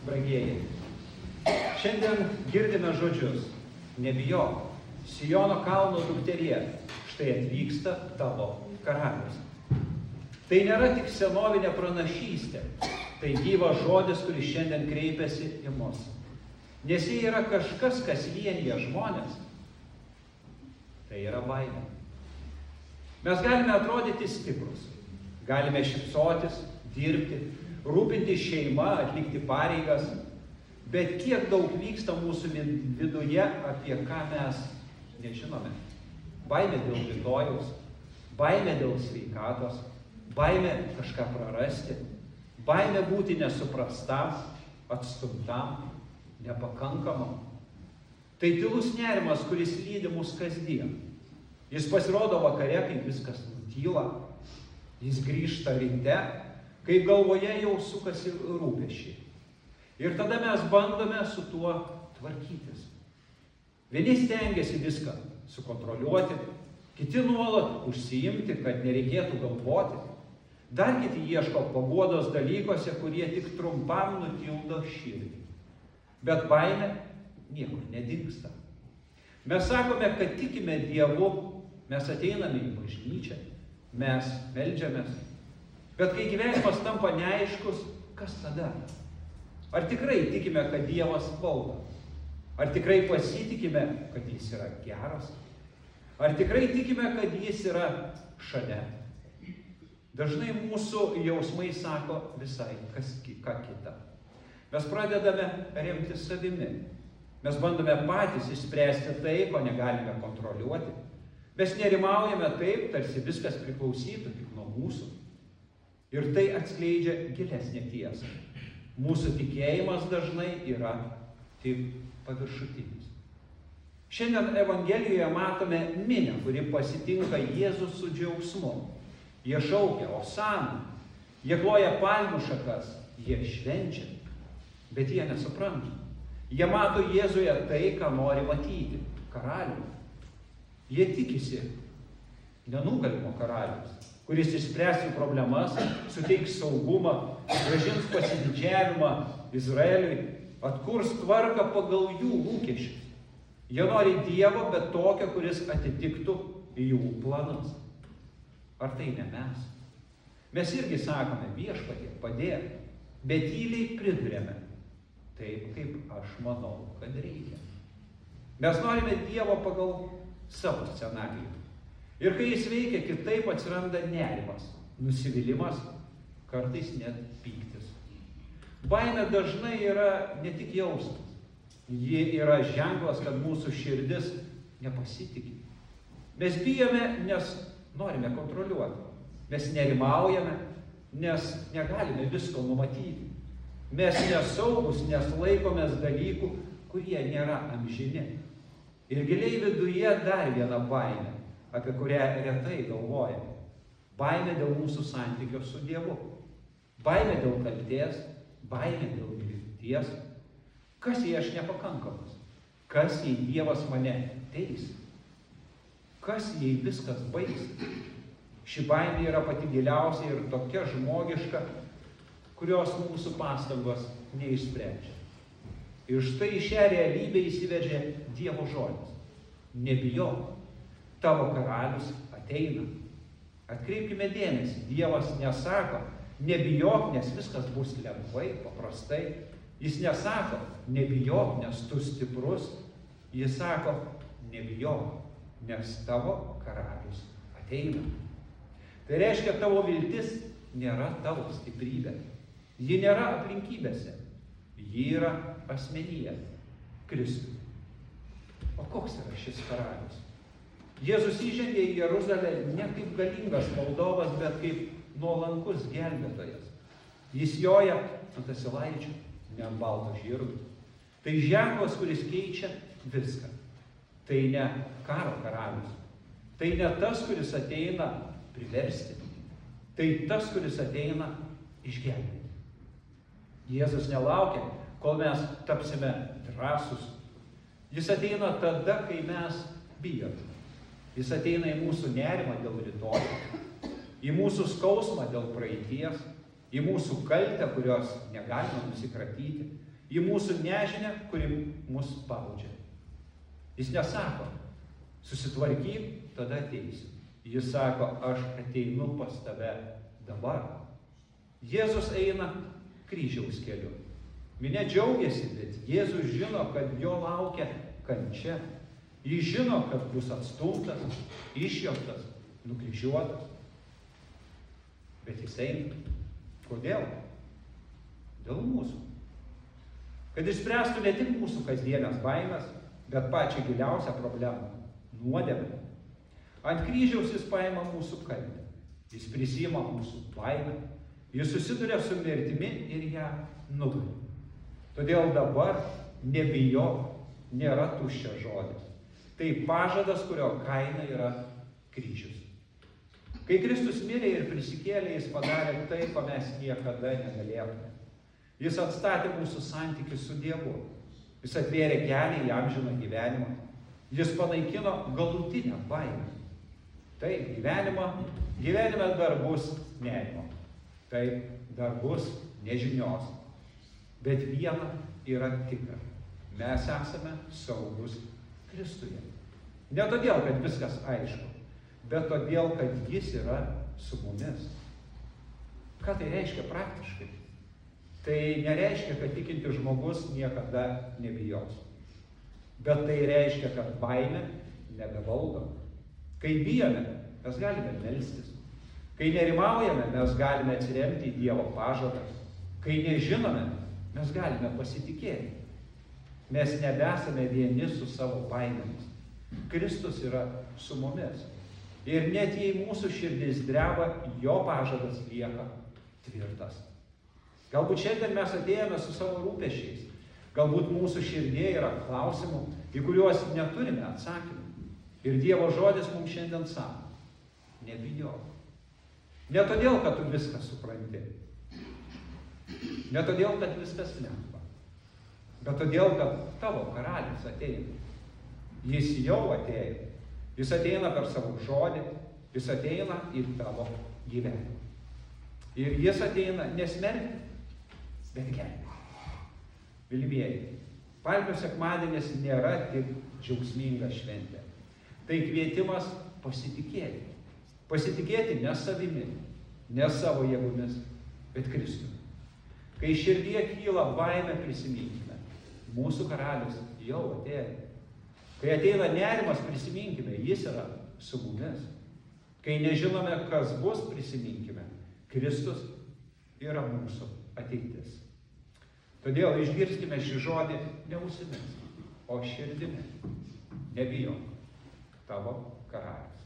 Brangieji, šiandien girdime žodžius: nebijok, Siono kalno dukterie, štai atvyksta tavo karalius. Tai nėra tik senovinė pranašystė, tai gyvas žodis, kuris šiandien kreipiasi į mus. Nes jei yra kažkas, kas vienyje žmonės, tai yra baimė. Mes galime atrodyti stiprus, galime šypsotis, dirbti, rūpinti šeimą, atlikti pareigas, bet kiek daug vyksta mūsų viduje, apie ką mes nežinome. Baimė dėl rytojaus, baimė dėl sveikatos, baimė kažką prarasti, baimė būti nesuprastam, atstumtam, nepakankamam. Tai tylus nerimas, kuris lydi mus kasdien. Jis pasirodo vakare, kai viskas nutyla, jis grįžta ryte, kai galvoje jau sukasi rūpesčiai. Ir tada mes bandome su tuo tvarkytis. Vieni stengiasi viską sukontroliuoti, kiti nuolat užsiimti, kad nereikėtų galvoti. Dar kiti ieško paguodos dalykuose, kurie tik trumpam nutildo širdį. Bet baimė niekur nedingsta. Mes sakome, kad tikime Dievu, mes ateiname į bažnyčią, mes meldžiamės. Bet kai gyvenimas tampa neaiškus, kas tada? Ar tikrai tikime, kad Dievas valdo? Ar tikrai pasitikime, kad Jis yra geras? Ar tikrai tikime, kad Jis yra šalia? Dažnai mūsų jausmai sako visai ką kita. Mes pradedame remtis savimi. Mes bandome patys išspręsti tai, ko negalime kontroliuoti. Mes nerimaujame taip, tarsi viskas priklausytų tik nuo mūsų. Ir tai atskleidžia gilesnę tiesą. Mūsų tikėjimas dažnai yra tik paviršutinis. Šiandien Evangelijoje matome minią, kuri pasitinka Jėzų su džiaugsmu. Jie šaukia Osana, jie kloja palmių šakas, jie švenčia, bet jie nesupranta. Jie mato Jėzuje tai, ką nori matyti – karalių. Jie tikisi nenugalimo karalius, kuris išspręs jų problemas, suteiks saugumą, grąžins pasididžiavimą Izraeliui, atkurs tvarką pagal jų lūkesčius. Jie nori Dievo, bet tokio, kuris atitiktų jų planus. Ar tai ne mes? Mes irgi sakome, Viešpatie, padėk, bet tyliai priduriame, taip kaip aš manau, kad reikia. Mes norime Dievo pagal savo scenarijų. Ir kai jis veikia kitaip, atsiranda nerimas, nusivylimas, kartais net pyktis. Baimė dažnai yra ne tik jausmas. Ji yra ženklas, kad mūsų širdis nepasitikė. Mes bijome, nes norime kontroliuoti. Mes nerimaujame, nes negalime visko numatyti. Mes nesaugus, nes laikomės dalykų, kurie nėra amžini. Ir giliai viduje dar viena baimė, apie kurią retai galvojame. Baimė dėl mūsų santykio su Dievu. Baimė dėl kaltės, baimė dėl mirties. Kas jei aš nepakankamas? Kas jei Dievas mane teis? Kas jei viskas baigsis? Ši baimė yra pati giliausia ir tokia žmogiška, kurios mūsų pastangos neišsprendžia. Ir štai į šią realybę įsiveržia Dievo žodis. Nebijok, tavo karalius ateina. Atkreipkime dėmesį, Dievas nesako, nebijok, nes viskas bus lengvai, paprastai. Jis nesako, nebijok, nes tu stiprus. Jis sako, nebijok, nes tavo karalius ateina. Tai reiškia, tavo viltis nėra tavo stiprybė. Ji nėra aplinkybėse. Ji yra asmenyje, Kristuje. O koks yra šis karalius? Jėzus įžengė į Jeruzalę ne kaip galingas valdovas, bet kaip nuolankus gelbėtojas. Jis joja ant asilaičio, ne ant balto žirgo. Tai ženklas, kuris keičia viską. Tai ne karo karalius. Tai ne tas, kuris ateina priversti. Tai tas, kuris ateina išgelbėti. Jėzus nelaukia, kol mes tapsime drąsus. Jis ateina tada, kai mes bijome. Jis ateina į mūsų nerimą dėl rytojaus, į mūsų skausmą dėl praeities, į mūsų kaltę, kurios negalime nusikratyti, į mūsų nežinią, kuri mus baudžia. Jis nesako, susitvarkyk, tada ateisiu. Jis sako, aš ateinu pas tave dabar. Jėzus eina kryžiaus keliu. Minia džiaugiasi, bet Jėzus žino, kad jo laukia kančia. Jis žino, kad bus atstumtas, išjoktas, nukryžiuotas. Bet jis eina. Kodėl? Dėl mūsų. Kad išspręstų ne tik mūsų kasdienės baimės, bet pačią giliausią problemą – nuodėmę. Ant kryžiaus jis paima mūsų kaltę. Jis prisiima mūsų baimę. Jis susiduria su mirtimi ir ją nugali. Todėl dabar nebijok, nėra tuščias žodis. Tai pažadas, kurio kaina yra kryžius. Kai Kristus mirė ir prisikėlė, jis padarė tai, ko mes niekada negalėtume. Jis atstatė mūsų santykių su Dievu. Jis atvėrė kelią į amžiną gyvenimą. Jis panaikino galutinę baimę. Taip, gyvenime dar bus nerimo. Taip, dar bus nežinios. Bet viena yra tikra. Mes esame saugus Kristuje. Ne todėl, kad viskas aišku, bet todėl, kad jis yra su mumis. Ką tai reiškia praktiškai? Tai nereiškia, kad tikintis žmogus niekada nebijos. Bet tai reiškia, kad baimė nebevaldo. Kai bijome, mes galime melstis. Kai nerimaujame, mes galime atsiremti į Dievo pažadą. Kai nežinome, mes galime pasitikėti. Mes nebesame vieni su savo baimėmis. Kristus yra su mumis. Ir net jei mūsų širdis dreba, jo pažadas lieka tvirtas. Galbūt šiandien mes atėjome su savo rūpesčiais. Galbūt mūsų širdėje yra klausimų, į kuriuos neturime atsakymų. Ir Dievo žodis mums šiandien sako, nebijok. Ne todėl, kad tu viską supranti. Ne todėl, kad viskas lengva. Bet todėl, kad tavo karalius ateina. Jis jau atėjo. Jis ateina per savo žodį. Jis ateina į tavo gyvenimą. Ir jis ateina nesmerkti, bet gelbėti. Mylimieji, Palmių sekmadienis nėra tik džiaugsminga šventė. Tai kvietimas pasitikėti. Pasitikėti ne savimi, ne savo jėgomis, bet Kristumi. Kai širdyje kyla baimė, prisiminkime. Mūsų karalius jau atėjo. Kai ateina nerimas, prisiminkime, jis yra su mumis. Kai nežinome, kas bus, prisiminkime. Kristus yra mūsų ateitis. Todėl išgirskime šį žodį ne ausimis, o širdimi. Nebijok, tavo karalius.